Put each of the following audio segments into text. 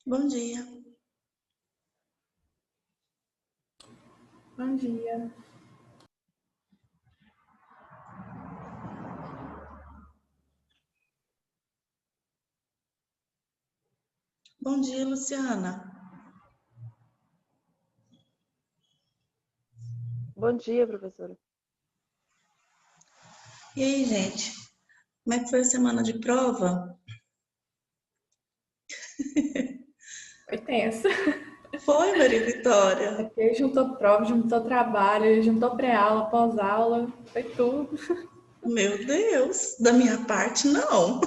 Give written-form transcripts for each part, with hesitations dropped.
Bom dia. Bom dia. Bom dia, Luciana. Bom dia, professora. E aí, gente? Como é que foi a semana de prova? Foi tenso. Foi, Maria É Vitória? porque juntou prova, juntou trabalho, juntou pré-aula, pós-aula, foi tudo. Meu Deus, da minha parte, não.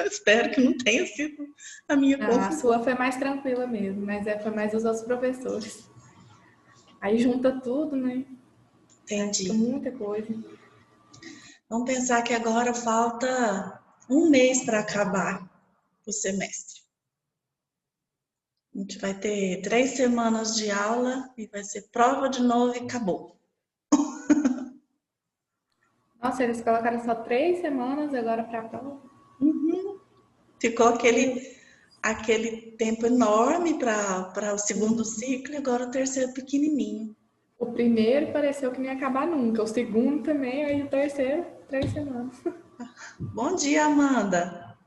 Espero que não tenha sido a minha A confusão. sua foi mais tranquila mesmo, mas foi mais os outros professores. Aí junta tudo, né? Aí fica Entendi. muita coisa. Vamos pensar que agora falta um mês para acabar o semestre. A gente vai ter 3 semanas de aula e vai ser prova de novo e acabou. Nossa, eles colocaram só 3 semanas agora para a prova. Ficou Meu, aquele tempo enorme para o segundo ciclo e agora o terceiro pequenininho. o primeiro pareceu que não ia acabar nunca, o segundo também, aí o terceiro, 3 semanas. Bom dia, Amanda.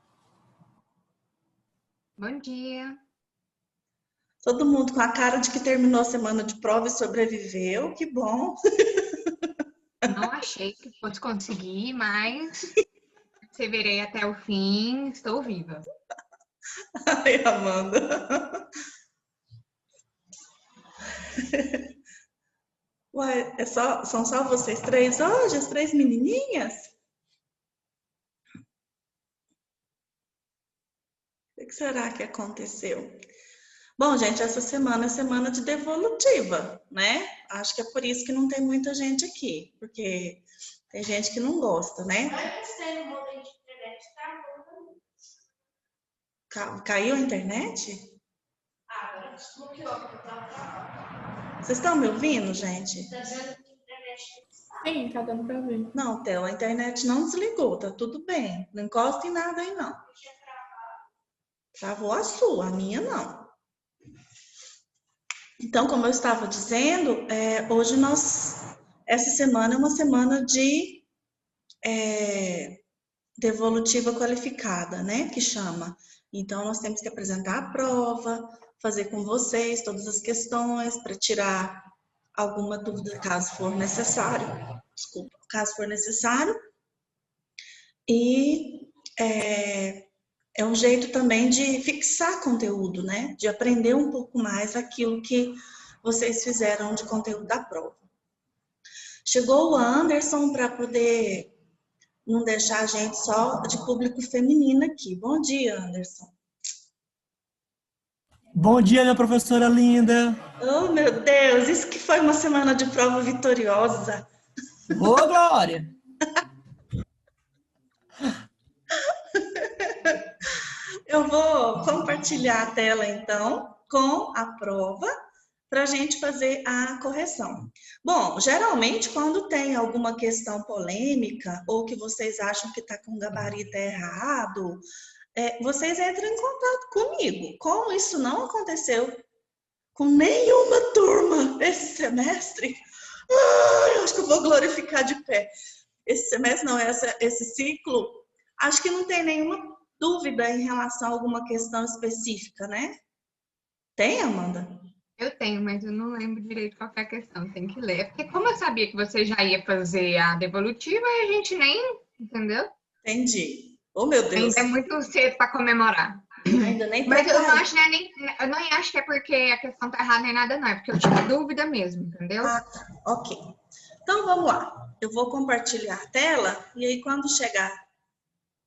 Bom dia. Todo mundo com a cara de que terminou a semana de prova e sobreviveu, que bom. Não achei que fosse conseguir, mas perseverei até o fim, estou viva. Ai, Amanda. Ué, são só vocês três hoje, as três menininhas? O que será que aconteceu? Bom, gente, essa semana é semana de devolutiva, né? Acho que é por isso que não tem muita gente aqui, porque tem gente que não gosta, né? Caiu a internet? Vocês estão me ouvindo, gente? Sim, tá dando pra ver. Não, Theo, a internet não desligou, tá tudo bem. Não encosta em nada aí, não. Travou a sua, a minha não. Então, como eu estava dizendo, hoje essa semana é uma semana de devolutiva qualificada, né, que chama. Então, nós temos que apresentar a prova, fazer com vocês todas as questões para tirar alguma dúvida, caso for necessário. Desculpa, caso for necessário. E é um jeito também de fixar conteúdo, né? De aprender um pouco mais aquilo que vocês fizeram de conteúdo da prova. Chegou o Anderson para poder não deixar a gente só de público feminino aqui. Bom dia, Anderson. Bom dia, minha professora linda. Oh, meu Deus, isso que foi uma semana de prova vitoriosa. Ô, Glória. Eu vou compartilhar a tela, então, com a prova, para a gente fazer a correção. Bom, geralmente, quando tem alguma questão polêmica, ou que vocês acham que está com o gabarito errado, vocês entram em contato comigo. Como isso não aconteceu com nenhuma turma esse semestre, eu acho que eu vou glorificar de pé. Esse semestre não, esse ciclo, acho que não tem nenhuma dúvida em relação a alguma questão específica, né? Tem, Amanda? Eu tenho, mas eu não lembro direito qual é a questão, tem que ler. Porque como eu sabia que você já ia fazer a devolutiva, a gente nem, entendeu? Entendi. Oh, meu Deus. Ainda é muito cedo para comemorar. Ainda nem Mas eu não preparei. acho, né, eu não acho que é porque a questão tá errada nem nada, não. É porque eu tive dúvida mesmo, entendeu? Ah, ok. Então, vamos lá. Eu vou compartilhar a tela e aí, quando chegar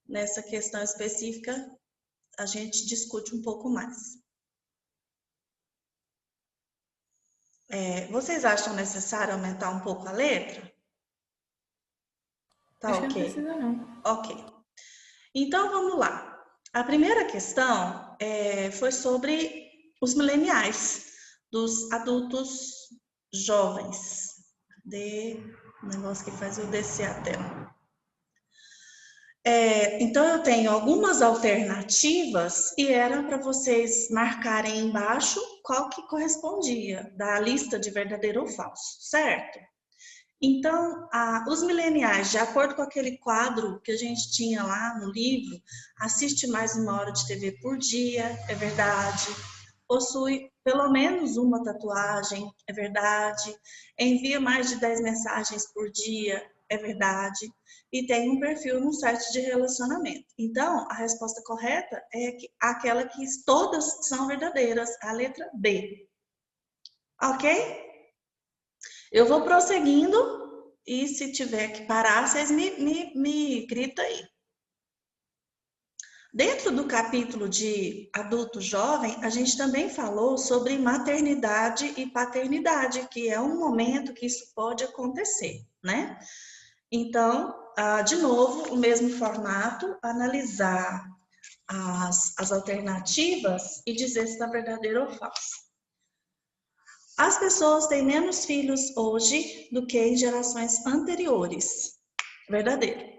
nessa questão específica, a gente discute um pouco mais. Vocês acham necessário aumentar um pouco a letra? Tá Acho que não ok? precisa, não. Ok. Então, vamos lá. A primeira questão foi sobre os mileniais, dos adultos jovens. Cadê o negócio que faz eu descer a tela? Então, eu tenho algumas alternativas e eram para vocês marcarem embaixo qual que correspondia da lista de verdadeiro ou falso, certo? Então, os mileniais, de acordo com aquele quadro que a gente tinha lá no livro, assiste mais 1 hora de TV por dia, é verdade. Possui pelo menos uma tatuagem, é verdade. Envia mais de 10 mensagens por dia, é verdade. E tem um perfil no site de relacionamento. Então, a resposta correta é aquela que todas são verdadeiras, a letra B. Ok? Eu vou prosseguindo e se tiver que parar, vocês me gritam aí. Dentro do capítulo de adulto jovem, a gente também falou sobre maternidade e paternidade, que é um momento que isso pode acontecer, né? Então, de novo, o mesmo formato, analisar as alternativas e dizer se está verdadeiro ou falso. As pessoas têm menos filhos hoje do que em gerações anteriores. Verdadeiro.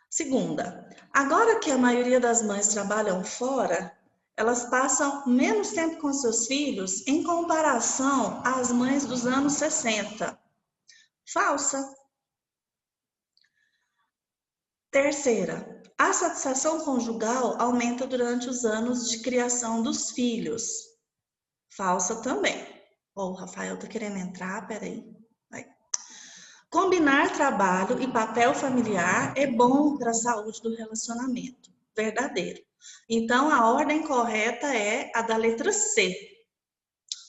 Segunda, agora que a maioria das mães trabalham fora, elas passam menos tempo com seus filhos em comparação às mães dos anos 60. Falsa. Terceira, a satisfação conjugal aumenta durante os anos de criação dos filhos. Falsa também. O Rafael tá querendo entrar, peraí. Vai. Combinar trabalho e papel familiar é bom para a saúde do relacionamento. Verdadeiro. Então, a ordem correta é a da letra C.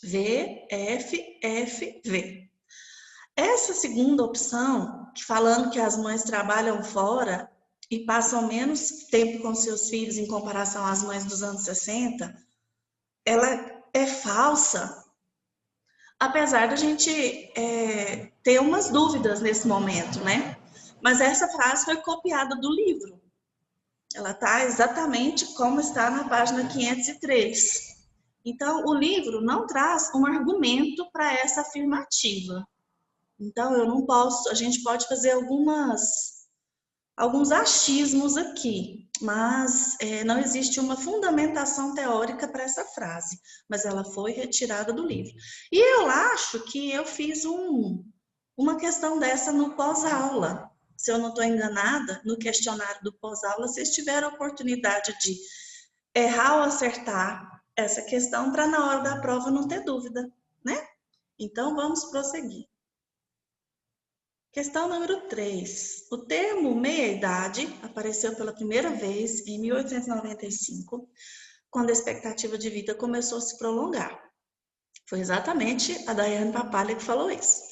V, F, F, V. Essa segunda opção, falando que as mães trabalham fora e passam menos tempo com seus filhos em comparação às mães dos anos 60, ela é falsa. Apesar da gente ter umas dúvidas nesse momento, né? Mas essa frase foi copiada do livro. Ela está exatamente como está na página 503. Então, o livro não traz um argumento para essa afirmativa. Então, eu não posso, a gente pode fazer alguns achismos aqui, mas não existe uma fundamentação teórica para essa frase, mas ela foi retirada do livro. E eu acho que eu fiz uma questão dessa no pós-aula. Se eu não estou enganada, no questionário do pós-aula, vocês tiveram a oportunidade de errar ou acertar essa questão para na hora da prova não ter dúvida, né? Então, vamos prosseguir. Questão número 3. O termo meia-idade apareceu pela primeira vez em 1895, quando a expectativa de vida começou a se prolongar. Foi exatamente a Daiane Papalha que falou isso.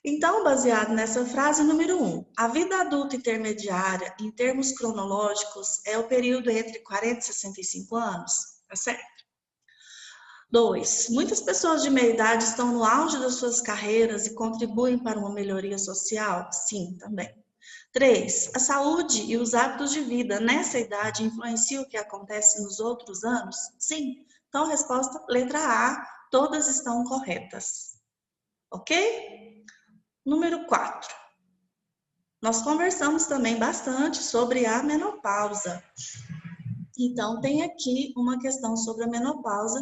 Então, baseado nessa frase, número 1. A vida adulta intermediária, em termos cronológicos, é o período entre 40 e 65 anos, tá certo? 2. Muitas pessoas de meia idade estão no auge das suas carreiras e contribuem para uma melhoria social? Sim, também. 3. A saúde e os hábitos de vida nessa idade influenciam o que acontece nos outros anos? Sim. Então, a resposta, letra A, todas estão corretas. Ok? Número 4. Nós conversamos também bastante sobre a menopausa. Então, tem aqui uma questão sobre a menopausa.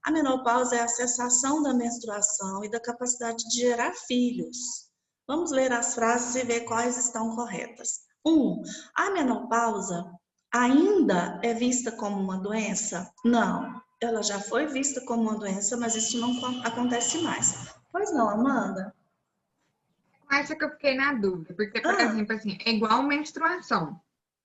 A menopausa é a cessação da menstruação e da capacidade de gerar filhos. Vamos ler as frases e ver quais estão corretas. 1. A menopausa ainda é vista como uma doença? Não, ela já foi vista como uma doença, mas isso não acontece mais. Pois não, Amanda? Essa que eu fiquei na dúvida, porque, por exemplo, assim, é igual menstruação.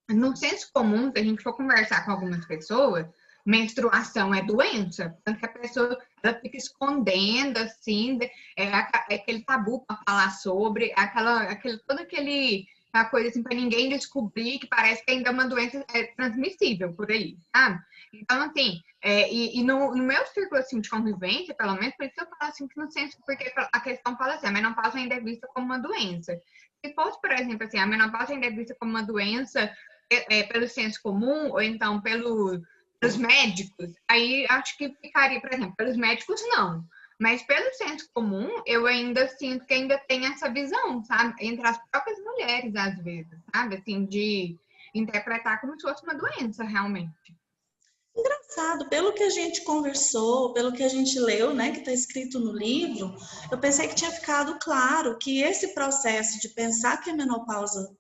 No senso comum, se a gente for conversar com algumas pessoas, menstruação é doença, tanto que a pessoa ela fica escondendo, assim, aquele tabu para falar sobre, toda aquela coisa assim, para ninguém descobrir que parece que ainda é uma doença transmissível por aí, sabe? Então, assim, no meu círculo assim, de convivência, pelo menos, por isso eu falo assim, que no senso, porque a questão fala assim, a menopausa ainda é vista como uma doença. Se fosse, por exemplo, assim, a menopausa ainda é vista como uma doença pelo senso comum, ou então pelos médicos, aí acho que ficaria, por exemplo, pelos médicos não. Mas pelo senso comum, eu ainda sinto que ainda tem essa visão, sabe? Entre as próprias mulheres, às vezes, sabe? Assim, de interpretar como se fosse uma doença, realmente. Engraçado, pelo que a gente conversou, pelo que a gente leu, né, que está escrito no livro, eu pensei que tinha ficado claro que esse processo de pensar que a menopausa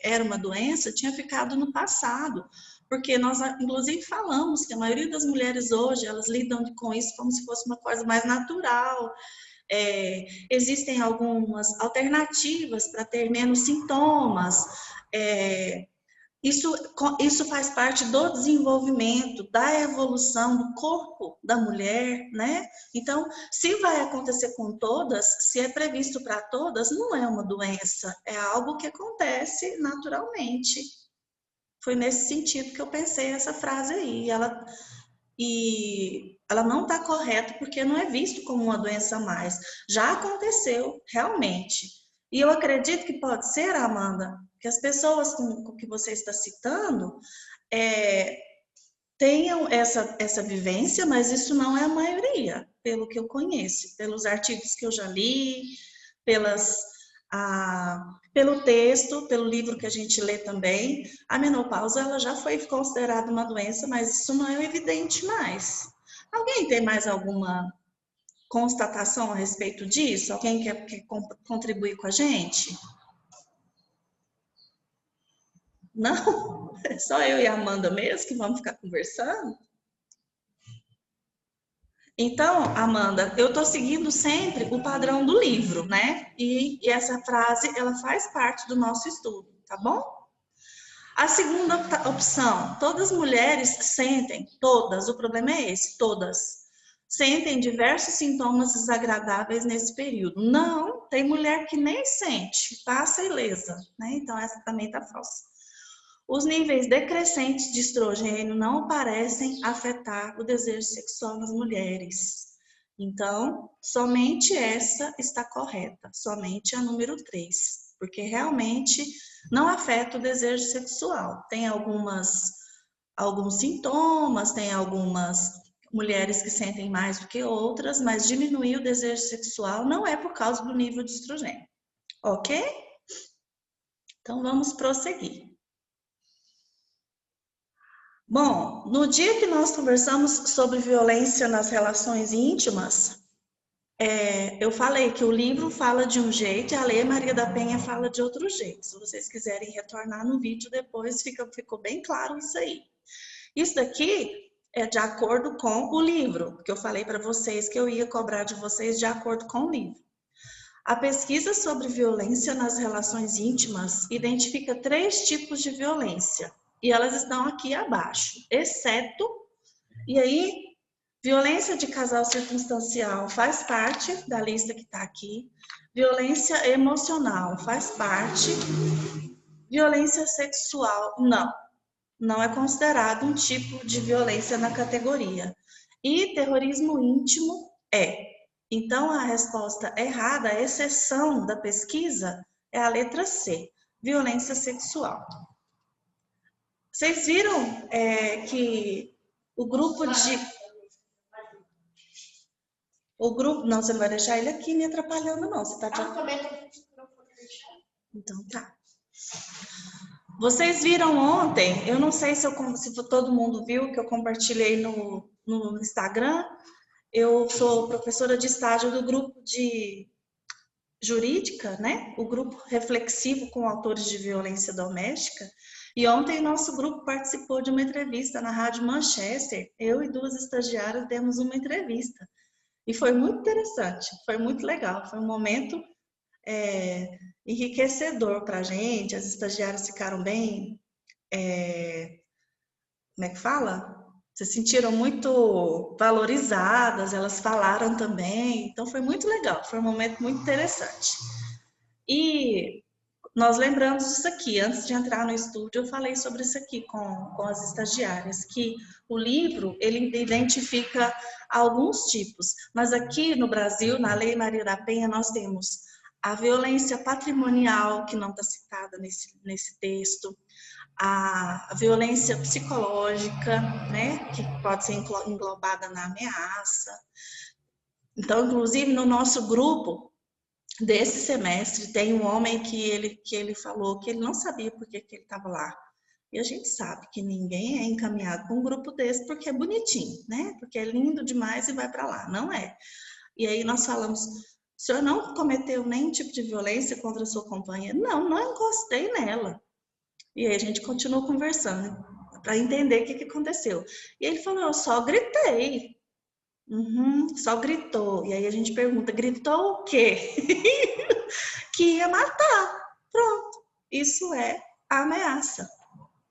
era uma doença tinha ficado no passado, porque nós, inclusive, falamos que a maioria das mulheres hoje, elas lidam com isso como se fosse uma coisa mais natural. Existem algumas alternativas para ter menos sintomas, isso faz parte do desenvolvimento, da evolução do corpo da mulher, né? Então, se vai acontecer com todas, se é previsto para todas, não é uma doença, é algo que acontece naturalmente. Foi nesse sentido que eu pensei essa frase aí. E ela não está correta porque não é visto como uma doença mais. Já aconteceu, realmente. E eu acredito que pode ser, Amanda, que as pessoas com que você está citando tenham essa vivência, mas isso não é a maioria, pelo que eu conheço, pelos artigos que eu já li, pelo texto, pelo livro que a gente lê também. A menopausa ela já foi considerada uma doença, mas isso não é evidente mais. Alguém tem mais alguma constatação a respeito disso? Alguém quer contribuir com a gente? Não? É só eu e a Amanda mesmo que vamos ficar conversando? Então, Amanda, eu estou seguindo sempre o padrão do livro, né? E essa frase, ela faz parte do nosso estudo, tá bom? A segunda opção, todas as mulheres sentem, todas, o problema é esse, todas, sentem diversos sintomas desagradáveis nesse período. Não, tem mulher que nem sente, passa ilesa, né? Então, essa também tá falsa. Os níveis decrescentes de estrogênio não parecem afetar o desejo sexual nas mulheres. Então, somente essa está correta, somente a número 3, porque realmente não afeta o desejo sexual. Tem alguns sintomas, tem algumas mulheres que sentem mais do que outras, mas diminuir o desejo sexual não é por causa do nível de estrogênio, ok? Então, vamos prosseguir. Bom, no dia que nós conversamos sobre violência nas relações íntimas, eu falei que o livro fala de um jeito e a Lei Maria da Penha fala de outro jeito. Se vocês quiserem retornar no vídeo depois, ficou bem claro isso aí. Isso daqui é de acordo com o livro, que eu falei para vocês que eu ia cobrar de vocês de acordo com o livro. A pesquisa sobre violência nas relações íntimas identifica 3 tipos de violência. E elas estão aqui abaixo, exceto, e aí, violência de casal circunstancial faz parte da lista que está aqui, violência emocional faz parte, violência sexual, não é considerado um tipo de violência na categoria. E terrorismo íntimo é. Então, a resposta errada, a exceção da pesquisa, é a letra C, violência sexual. Vocês viram que o grupo de... Não, você não vai deixar ele aqui me atrapalhando, não. Você tá Então tá. Vocês viram ontem, eu não sei se todo mundo viu, que eu compartilhei no Instagram. Eu sou professora de estágio do grupo de jurídica, né? O grupo reflexivo com autores de violência doméstica. E ontem nosso grupo participou de uma entrevista na Rádio Manchester. Eu e 2 estagiárias demos uma entrevista. E foi muito interessante, foi muito legal. Foi um momento enriquecedor para a gente. As estagiárias ficaram bem... como é que fala? Se sentiram muito valorizadas, elas falaram também. Então foi muito legal, foi um momento muito interessante. E nós lembramos disso aqui, antes de entrar no estúdio, eu falei sobre isso aqui com as estagiárias, que o livro, ele identifica alguns tipos, mas aqui no Brasil, na Lei Maria da Penha, nós temos a violência patrimonial, que não está citada nesse texto, a violência psicológica, né, que pode ser englobada na ameaça, Então, inclusive, no nosso grupo desse semestre, tem um homem que ele falou que ele não sabia por que ele estava lá. E a gente sabe que ninguém é encaminhado para um grupo desse porque é bonitinho, né? Porque é lindo demais e vai para lá. Não é. E aí nós falamos, o senhor não cometeu nenhum tipo de violência contra a sua companheira? Não, não encostei nela. E aí a gente continuou conversando para entender o que aconteceu. E ele falou, eu só gritei. Só gritou. E aí a gente pergunta, gritou o quê? Que ia matar. Pronto. Isso é ameaça.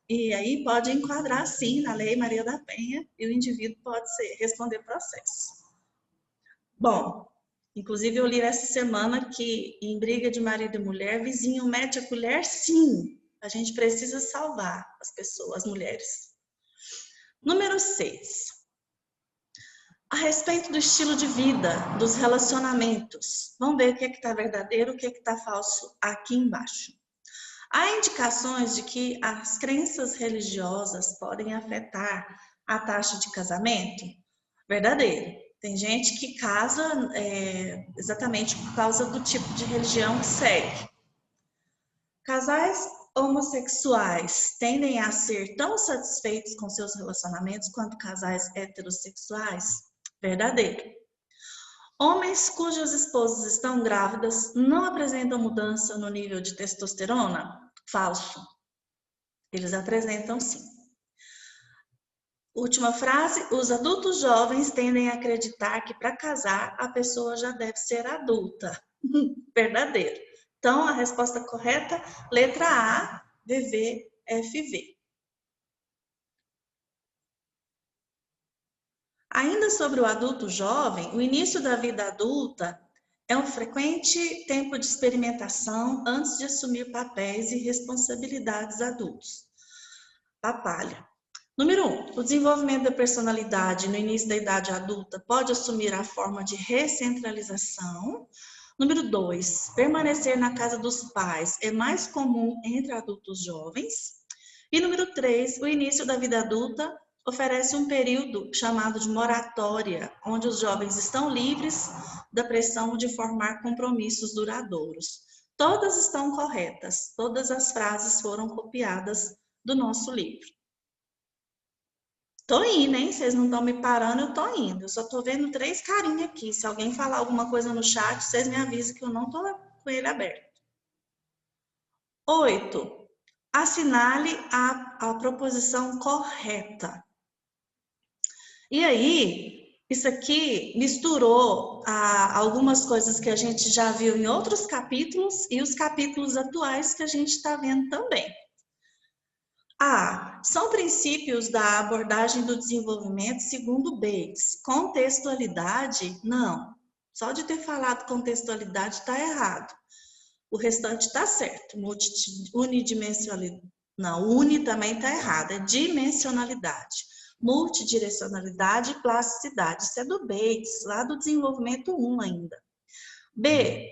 E aí pode enquadrar, sim, na Lei Maria da Penha e o indivíduo pode responder processo. Bom, inclusive eu li essa semana que em briga de marido e mulher, vizinho mete a colher, sim. A gente precisa salvar as pessoas, as mulheres. Número 6. A respeito do estilo de vida, dos relacionamentos. Vamos ver o que está verdadeiro, o que está falso aqui embaixo. Há indicações de que as crenças religiosas podem afetar a taxa de casamento? Verdadeiro. Tem gente que casa exatamente por causa do tipo de religião que segue. Casais homossexuais tendem a ser tão satisfeitos com seus relacionamentos quanto casais heterossexuais? Verdadeiro. Homens cujas esposas estão grávidas não apresentam mudança no nível de testosterona? Falso. Eles apresentam sim. Última frase, os adultos jovens tendem a acreditar que para casar a pessoa já deve ser adulta. Verdadeiro. Então, a resposta correta, letra A, VVFV. Ainda sobre o adulto jovem, o início da vida adulta é um frequente tempo de experimentação antes de assumir papéis e responsabilidades adultos. Papalha. Número 1. O desenvolvimento da personalidade no início da idade adulta pode assumir a forma de recentralização. Número 2. Permanecer na casa dos pais é mais comum entre adultos jovens. E número 3. O início da vida adulta oferece um período chamado de moratória, onde os jovens estão livres da pressão de formar compromissos duradouros. Todas estão corretas, todas as frases foram copiadas do nosso livro. Tô indo, hein? Vocês não estão me parando, eu tô indo. Eu só tô vendo 3 carinhas aqui. Se alguém falar alguma coisa no chat, vocês me avisam que eu não tô com ele aberto. 8. Assinale a proposição correta. E aí, isso aqui misturou algumas coisas que a gente já viu em outros capítulos e os capítulos atuais que a gente está vendo também. São princípios da abordagem do desenvolvimento segundo Bates. Contextualidade, não. Só de ter falado contextualidade está errado. O restante está certo. Unidimensionalidade, não, uni também está errado. É dimensionalidade. Multidirecionalidade e plasticidade. Isso é do Bates, lá do desenvolvimento 1 ainda. B.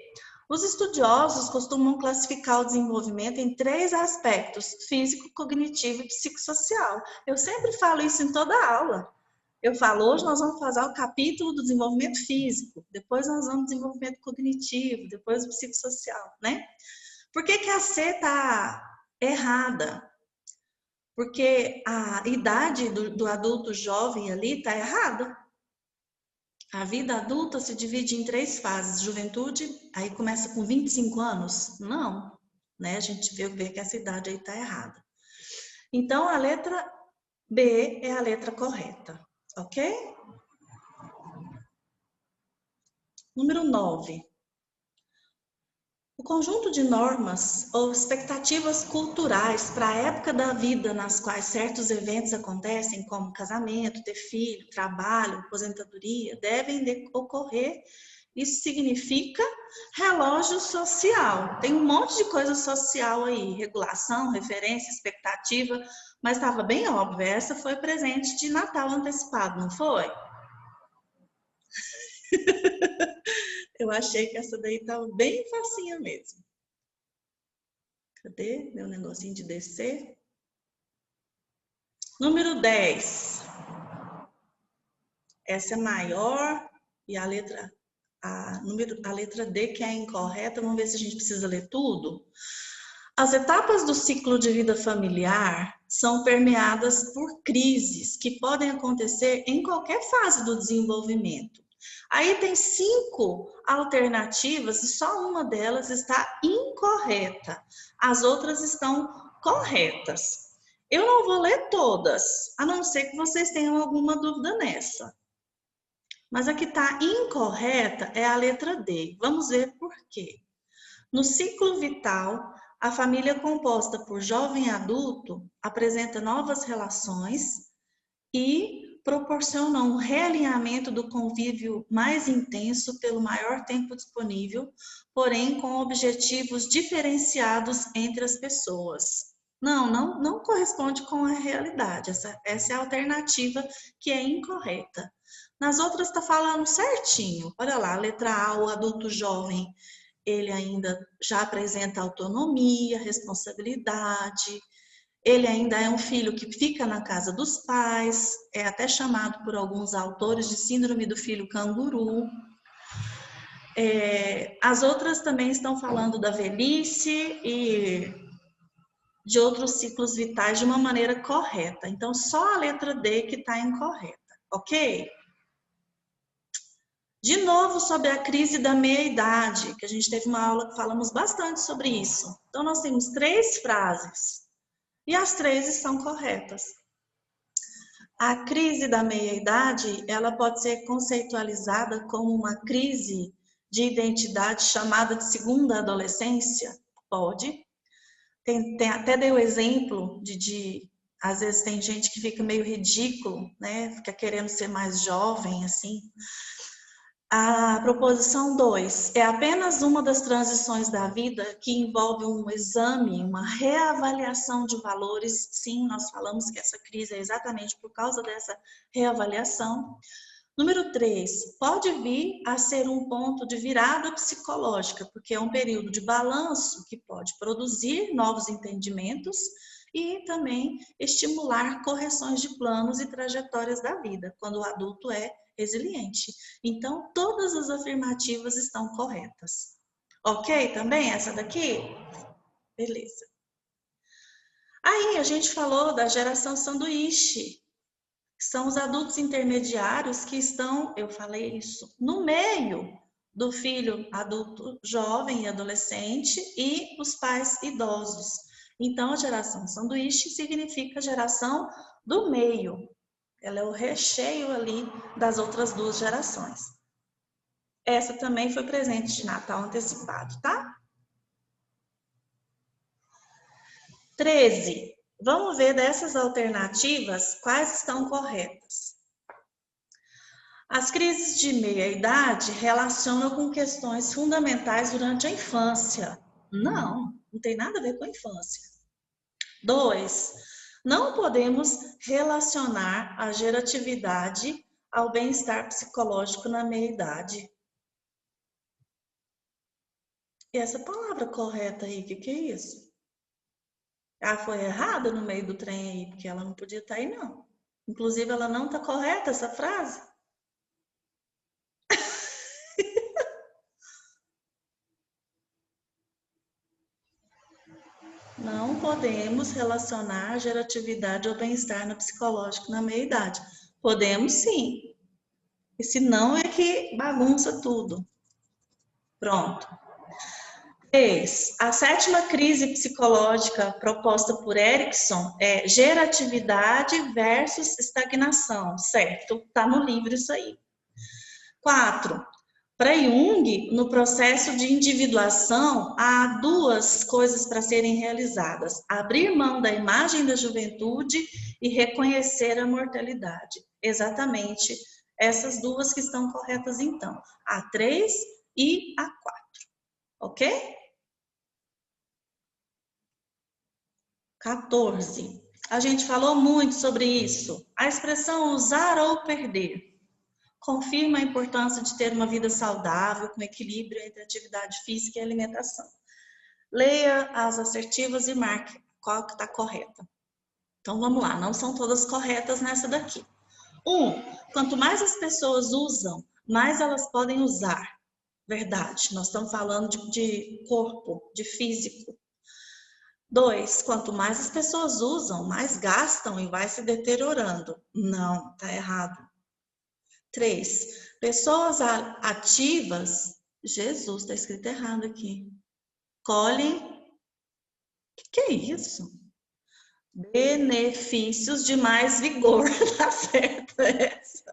Os estudiosos costumam classificar o desenvolvimento em 3 aspectos: físico, cognitivo e psicossocial. Eu sempre falo isso em toda aula. Eu falo, hoje nós vamos fazer o capítulo do desenvolvimento físico, depois nós vamos do desenvolvimento cognitivo, depois do psicossocial, né? Por que a C está errada? Porque a idade do adulto jovem ali está errada. A vida adulta se divide em 3 fases. Juventude, aí começa com 25 anos? Não, né? A gente vê que essa idade aí está errada. Então, a letra B é a letra correta, ok? Número 9. O conjunto de normas ou expectativas culturais para a época da vida nas quais certos eventos acontecem, como casamento, ter filho, trabalho, aposentadoria, devem ocorrer. Isso significa relógio social. Tem um monte de coisa social aí, regulação, referência, expectativa, mas estava bem óbvio, essa foi presente de Natal antecipado, não foi? Eu achei que essa daí estava bem facinha mesmo. Cadê meu negocinho de descer? Número 10. Essa é maior e a letra a letra D, que é incorreta. Vamos ver se a gente precisa ler tudo. As etapas do ciclo de vida familiar são permeadas por crises que podem acontecer em qualquer fase do desenvolvimento. Aí tem 5 alternativas e só uma delas está incorreta. As outras estão corretas. Eu não vou ler todas, a não ser que vocês tenham alguma dúvida nessa. Mas a que está incorreta é a letra D. Vamos ver por quê. No ciclo vital, a família composta por jovem e adulto apresenta novas relações e proporciona um realinhamento do convívio mais intenso pelo maior tempo disponível, porém com objetivos diferenciados entre as pessoas. Não corresponde com a realidade. Essa é a alternativa que é incorreta. Nas outras está falando certinho. Olha lá, a letra A, o adulto jovem, ele ainda já apresenta autonomia, responsabilidade. Ele ainda é um filho que fica na casa dos pais, é até chamado por alguns autores de síndrome do filho canguru. As outras também estão falando da velhice e de outros ciclos vitais de uma maneira correta. Então, só a letra D que está incorreta, ok? De novo, sobre a crise da meia-idade, que a gente teve uma aula que falamos bastante sobre isso. Então, nós temos 3 frases. E as 3 estão corretas. A crise da meia-idade, ela pode ser conceitualizada como uma crise de identidade chamada de segunda adolescência? Pode. Até dei o exemplo às vezes tem gente que fica meio ridículo, né? Fica querendo ser mais jovem, assim. A proposição 2 é apenas uma das transições da vida que envolve um exame, uma reavaliação de valores. Sim, nós falamos que essa crise é exatamente por causa dessa reavaliação. Número 3, pode vir a ser um ponto de virada psicológica, porque é um período de balanço que pode produzir novos entendimentos e também estimular correções de planos e trajetórias da vida, quando o adulto é resiliente. Então, todas as afirmativas estão corretas. Ok? Também essa daqui? Beleza. Aí, a gente falou da geração sanduíche, que são os adultos intermediários que estão, eu falei isso, no meio do filho adulto jovem e adolescente e os pais idosos. Então, a geração sanduíche significa geração do meio. Ela é o recheio ali das outras 2 gerações. Essa também foi presente de Natal antecipado, tá? 13. Vamos ver dessas alternativas quais estão corretas. As crises de meia-idade relacionam com questões fundamentais durante a infância. Não tem nada a ver com a infância. 2. Não podemos relacionar a geratividade ao bem-estar psicológico na meia-idade. E essa palavra correta aí, o que é isso? Ela foi errada no meio do trem aí, porque ela não podia estar aí, não. Inclusive, ela não está correta, essa frase. Não podemos relacionar a geratividade ao bem-estar psicológico na meia-idade. Podemos sim. E se não é que bagunça tudo. Pronto. 3. A 7ª crise psicológica proposta por Erikson é geratividade versus estagnação, certo? Está no livro isso aí. 4. Para Jung, no processo de individuação, há 2 coisas para serem realizadas: abrir mão da imagem da juventude e reconhecer a mortalidade. Exatamente essas 2 que estão corretas, então. A 3 e a 4. Ok? 14. A gente falou muito sobre isso. A expressão usar ou perder confirma a importância de ter uma vida saudável, com equilíbrio entre atividade física e alimentação. Leia as assertivas e marque qual que está correta. Então, vamos lá. Não são todas corretas nessa daqui. 1. Quanto mais as pessoas usam, mais elas podem usar. Verdade, nós estamos falando de corpo, de físico. 2, quanto mais as pessoas usam, mais gastam e vai se deteriorando. Não, tá errado. 3, pessoas ativas, Jesus, está escrito errado aqui. Colhem, o que é isso? Benefícios de mais vigor, tá certo essa.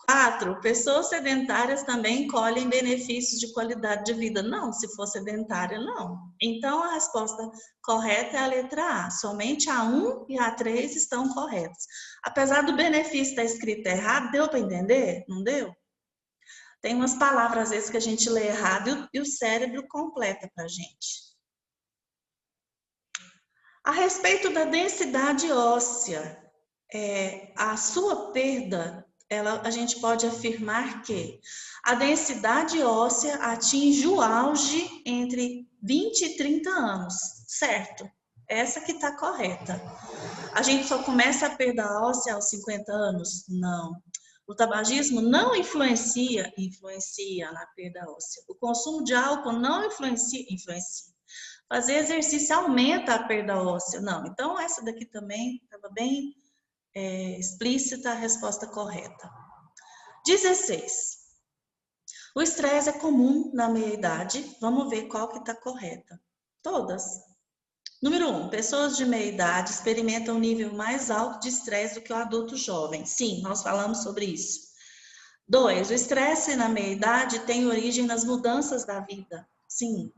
4, pessoas sedentárias também colhem benefícios de qualidade de vida. Não, se for sedentária, não. Então, a resposta correta é a letra A. Somente a 1 e a 3 estão corretas. Apesar do benefício estar escrito errado, deu para entender? Não deu? Tem umas palavras, às vezes, que a gente lê errado e o cérebro completa para a gente. A respeito da densidade óssea, a sua perda, a gente pode afirmar que a densidade óssea atinge o auge entre 20 e 30 anos, certo? Essa que está correta. A gente só começa a perda óssea aos 50 anos? Não. O tabagismo não influencia na perda óssea. O consumo de álcool não influencia. Fazer exercício aumenta a perda óssea. Não, então essa daqui também estava bem explícita a resposta correta. 16. O estresse é comum na meia-idade. Vamos ver qual que está correta. Todas. Número 1. Pessoas de meia-idade experimentam um nível mais alto de estresse do que o adulto jovem. Sim, nós falamos sobre isso. 2. O estresse na meia-idade tem origem nas mudanças da vida. Sim.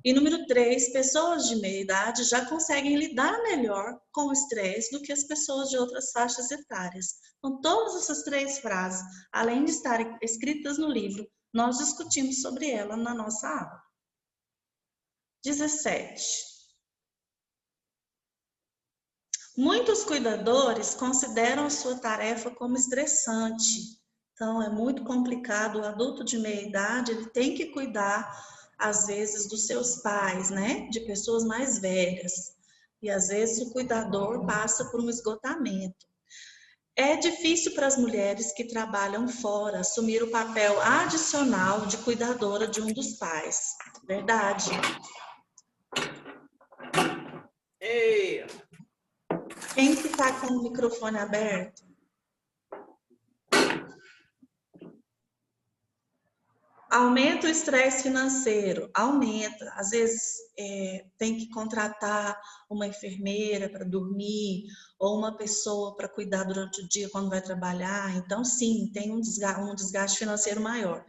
E número 3, pessoas de meia idade já conseguem lidar melhor com o estresse do que as pessoas de outras faixas etárias. Então, todas essas 3 frases, além de estarem escritas no livro, nós discutimos sobre ela na nossa aula. 17. Muitos cuidadores consideram a sua tarefa como estressante. Então, é muito complicado. O adulto de meia idade, ele tem que cuidar às vezes dos seus pais, né? De pessoas mais velhas. E às vezes o cuidador passa por um esgotamento. É difícil para as mulheres que trabalham fora assumir o papel adicional de cuidadora de um dos pais. Verdade. Ei. Quem que está com o microfone aberto? Aumenta o estresse financeiro, aumenta. Às vezes tem que contratar uma enfermeira para dormir ou uma pessoa para cuidar durante o dia quando vai trabalhar. Então, sim, tem um desgaste financeiro maior.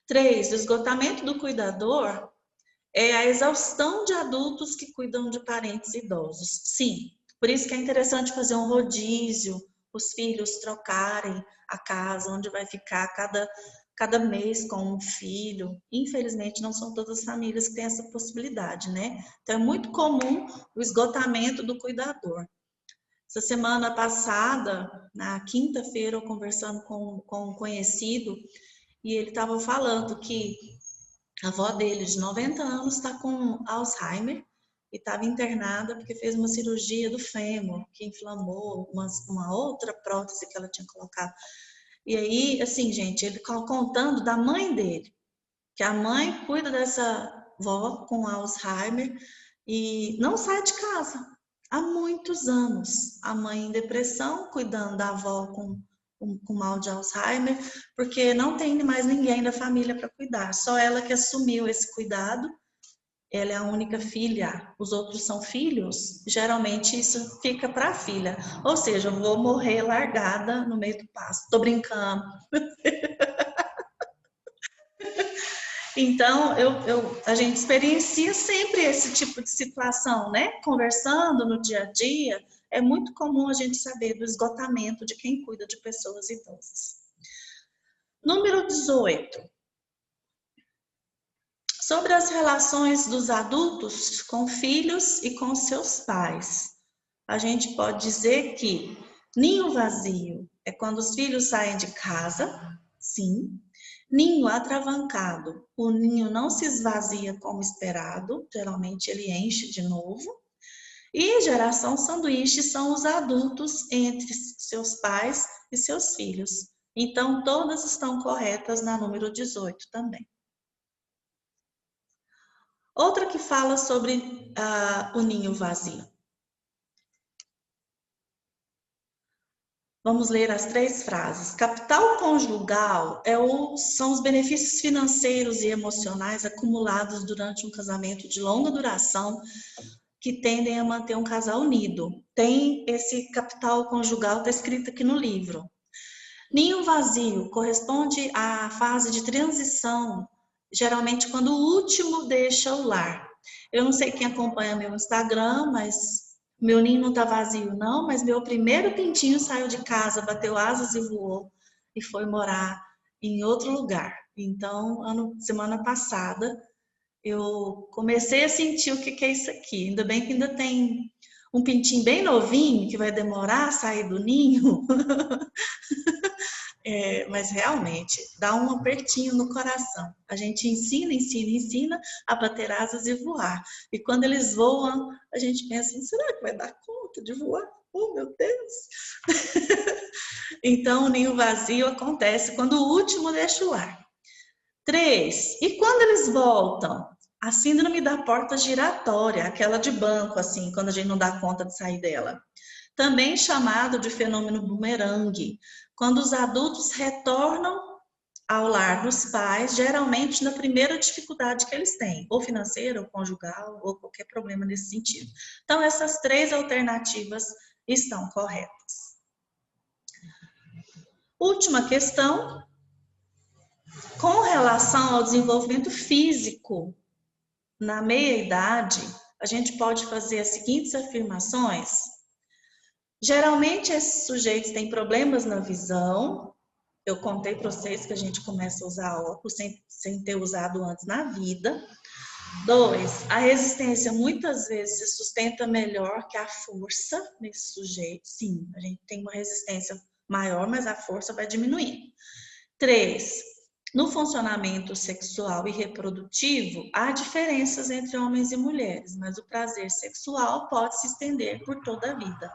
3, o esgotamento do cuidador é a exaustão de adultos que cuidam de parentes idosos. Sim, por isso que é interessante fazer um rodízio, os filhos trocarem a casa onde vai ficar cada mês com um filho. Infelizmente, não são todas as famílias que têm essa possibilidade, né? Então, é muito comum o esgotamento do cuidador. Essa semana passada, na quinta-feira, eu conversando com um conhecido, e ele estava falando que a avó dele, de 90 anos, está com Alzheimer e estava internada porque fez uma cirurgia do fêmur, que inflamou uma outra prótese que ela tinha colocado. E aí, assim, gente, ele contando da mãe dele, que a mãe cuida dessa vó com Alzheimer e não sai de casa há muitos anos. A mãe em depressão, cuidando da avó com mal de Alzheimer, porque não tem mais ninguém da família para cuidar. Só ela que assumiu esse cuidado. Ela é a única filha, os outros são filhos, geralmente isso fica para a filha. Ou seja, eu vou morrer largada no meio do pasto. Tô brincando. Então, a gente experiencia sempre esse tipo de situação, né? Conversando no dia a dia, é muito comum a gente saber do esgotamento de quem cuida de pessoas idosas. Número 18. Sobre as relações dos adultos com filhos e com seus pais. A gente pode dizer que ninho vazio é quando os filhos saem de casa, sim. Ninho atravancado, o ninho não se esvazia como esperado, geralmente ele enche de novo. E geração sanduíche são os adultos entre seus pais e seus filhos. Então, todas estão corretas na número 18 também. Outra que fala sobre o ninho vazio. Vamos ler as 3 frases. Capital conjugal são os benefícios financeiros e emocionais acumulados durante um casamento de longa duração que tendem a manter um casal unido. Tem esse capital conjugal, está escrito aqui no livro. Ninho vazio corresponde à fase de transição, geralmente quando o último deixa o lar. Eu não sei quem acompanha meu Instagram, mas meu ninho não está vazio não, mas meu primeiro pintinho saiu de casa, bateu asas e voou e foi morar em outro lugar. Então, semana passada, eu comecei a sentir o que é isso aqui. Ainda bem que ainda tem um pintinho bem novinho, que vai demorar a sair do ninho. Mas realmente, dá um apertinho no coração. A gente ensina a bater asas e voar. E quando eles voam, a gente pensa, será que vai dar conta de voar? Oh, meu Deus! Então, o ninho vazio acontece quando o último deixa o lar. 3. E quando eles voltam? A síndrome da porta giratória, aquela de banco, assim, quando a gente não dá conta de sair dela. Também chamado de fenômeno bumerangue, quando os adultos retornam ao lar dos pais, geralmente na primeira dificuldade que eles têm, ou financeira, ou conjugal, ou qualquer problema nesse sentido. Então, essas 3 alternativas estão corretas. Última questão. Com relação ao desenvolvimento físico, na meia-idade, a gente pode fazer as seguintes afirmações. Geralmente, esses sujeitos têm problemas na visão. Eu contei para vocês que a gente começa a usar óculos sem ter usado antes na vida. 2, a resistência muitas vezes se sustenta melhor que a força nesse sujeito. Sim, a gente tem uma resistência maior, mas a força vai diminuindo. 3, no funcionamento sexual e reprodutivo, há diferenças entre homens e mulheres, mas o prazer sexual pode se estender por toda a vida.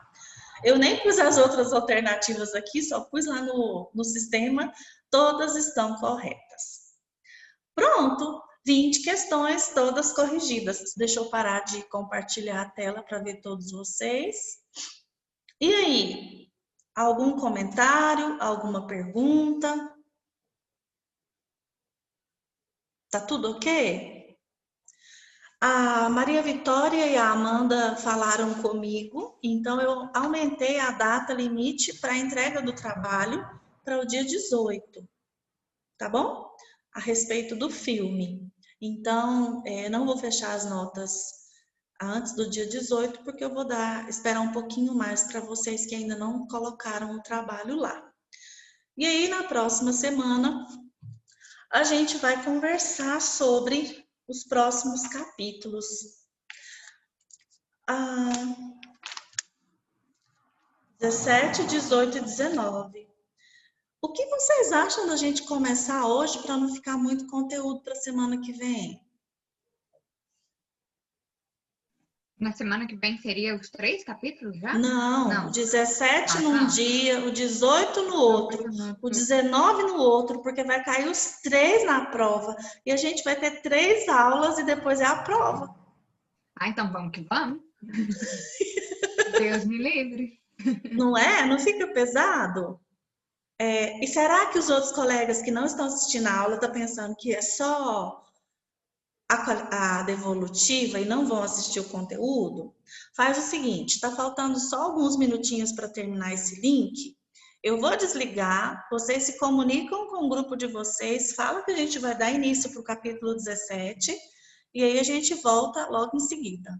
Eu nem pus as outras alternativas aqui, só pus lá no sistema, todas estão corretas. Pronto, 20 questões, todas corrigidas. Deixa eu parar de compartilhar a tela para ver todos vocês. E aí, algum comentário, alguma pergunta? Tá tudo ok? A Maria Vitória e a Amanda falaram comigo, então eu aumentei a data limite para a entrega do trabalho para o dia 18, tá bom? A respeito do filme. Então, não vou fechar as notas antes do dia 18, porque eu vou esperar um pouquinho mais para vocês que ainda não colocaram o trabalho lá. E aí, na próxima semana, a gente vai conversar sobre os próximos capítulos. 17, 18 e 19. O que vocês acham da gente começar hoje para não ficar muito conteúdo para a semana que vem? Na semana que vem seria os 3 capítulos já? Não. O 17 num dia, o 18 no outro, o 19 no outro, porque vai cair os 3 na prova. E a gente vai ter 3 aulas e depois é a prova. Então vamos que vamos. Deus me livre. Não é? Não fica pesado? E será que os outros colegas que não estão assistindo a aula estão pensando que é só a devolutiva e não vão assistir o conteúdo? Faz o seguinte, está faltando só alguns minutinhos para terminar esse link. Eu vou desligar, vocês se comunicam com o grupo de vocês, fala que a gente vai dar início para o capítulo 17 e aí a gente volta logo em seguida.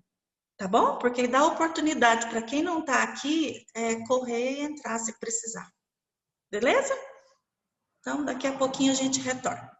Tá bom? Porque dá oportunidade para quem não está aqui correr e entrar se precisar. Beleza? Então, daqui a pouquinho a gente retorna.